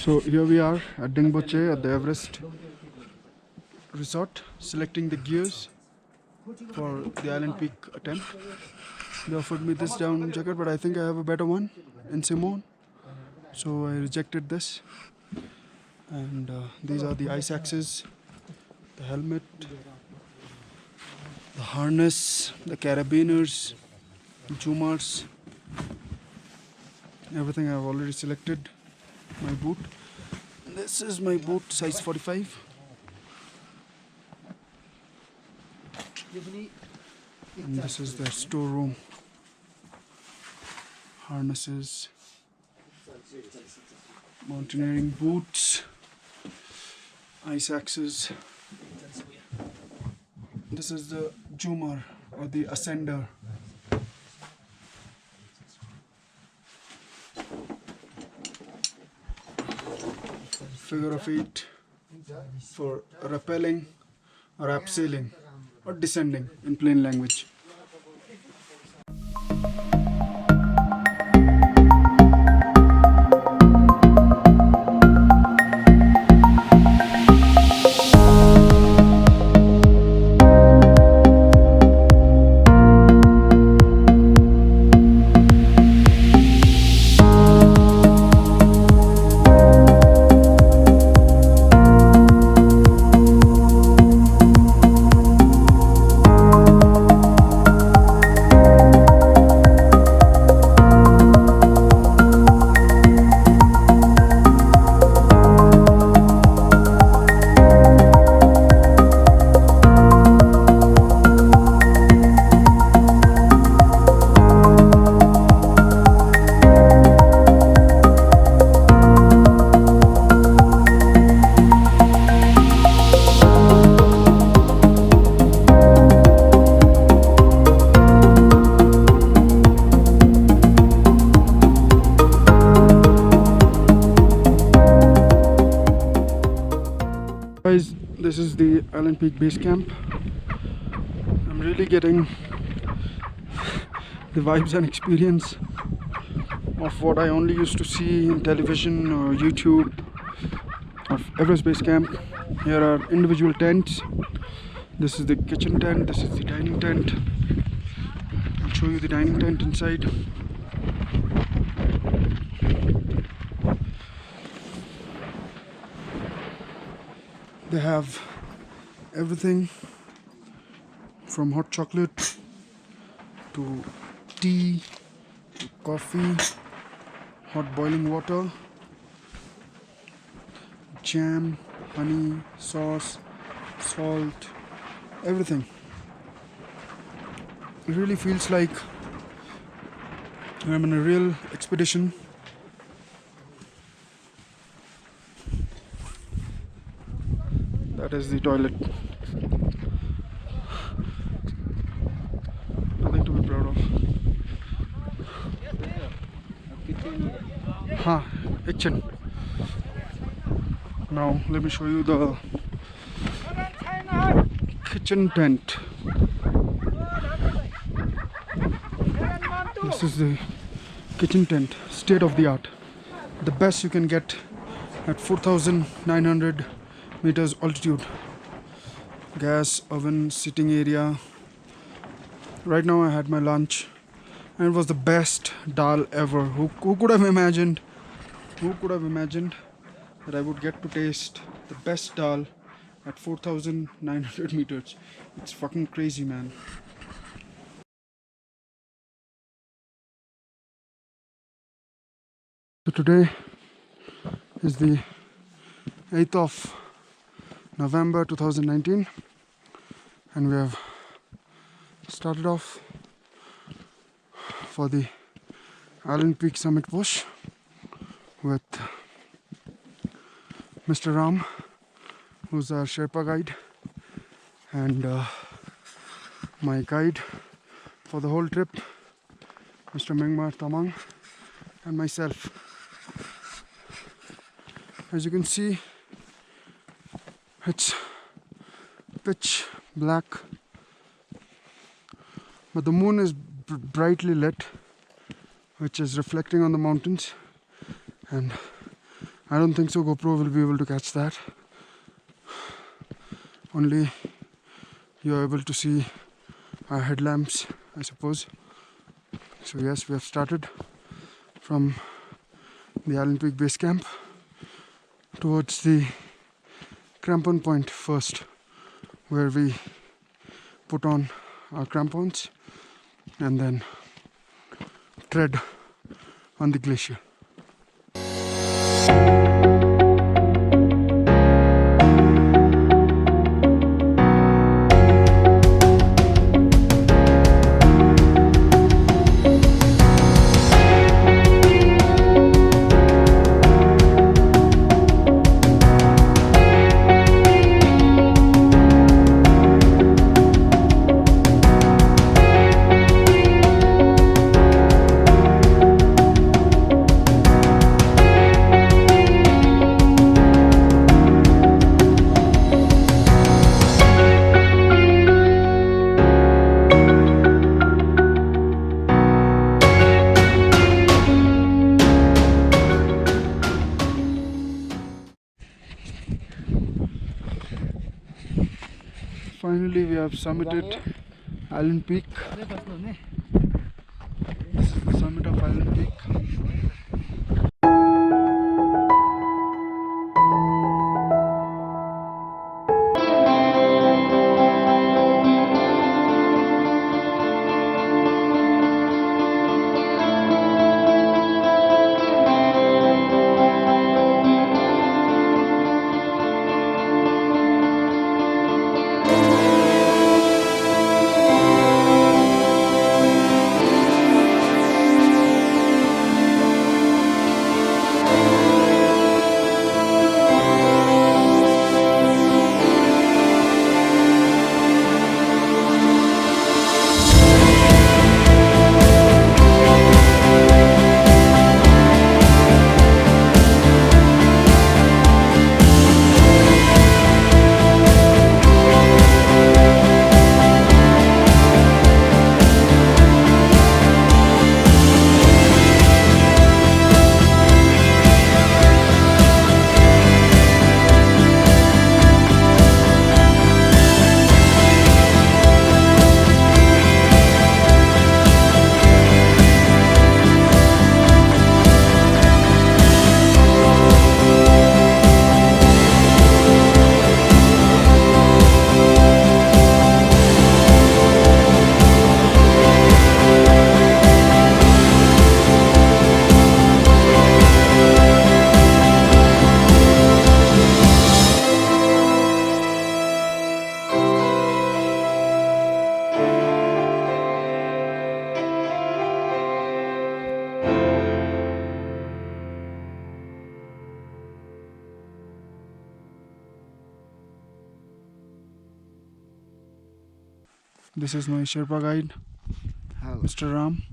So here we are at Dingboche at the Everest resort, selecting the gears for the Island Peak attempt. They offered me this down jacket, but I think I have a better one in Simone, so I rejected this. And these are the ice axes, the helmet, the harness, the carabiners, jumars, everything I've already selected. My boot. This is my boot, size 45. And this is their storeroom. Harnesses, mountaineering boots, ice axes. This is the jumar or the ascender. Figure of 8 for rappelling or abseiling or descending in plain language. Guys, this is the Island Peak base camp. I'm really getting the vibes and experience of what I only used to see in television or YouTube of Everest base camp. Here are individual tents. This is the kitchen tent, this is the dining tent. I'll show you the dining tent inside. They have everything from hot chocolate to tea to coffee, hot boiling water, jam, honey, sauce, salt, everything. It really feels like I'm in a real expedition. That is the toilet. Nothing to be proud of. Kitchen. Now let me show you the kitchen tent. This is the kitchen tent, state of the art. The best you can get at 4,900 meters altitude. Gas oven, sitting area. Right now I had my lunch and it was the best dal ever. Who could have imagined that I would get to taste the best dal at 4,900 meters. It's fucking crazy, man. So today is the 8th of November 2019 and we have started off for the Island Peak Summit push with Mr. Ram, who's our Sherpa guide, and my guide for the whole trip, Mr. Mengmar Tamang, and myself. As you can see, it's pitch black, but the moon is brightly lit, which is reflecting on the mountains, and I don't think so GoPro will be able to catch that. Only you're able to see our headlamps, I suppose. So yes, we have started from the Island Peak base camp towards the crampon point first, where we put on our crampons and then tread on the glacier. Finally, we have summited Island Peak. This is the summit of Island Peak. This is my Sherpa guide, Mr. Ram.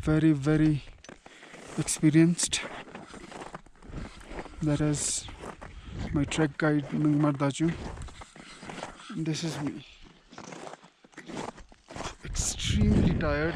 Very, very experienced. That is my trek guide, Nungmar Daju. This is me. Extremely tired.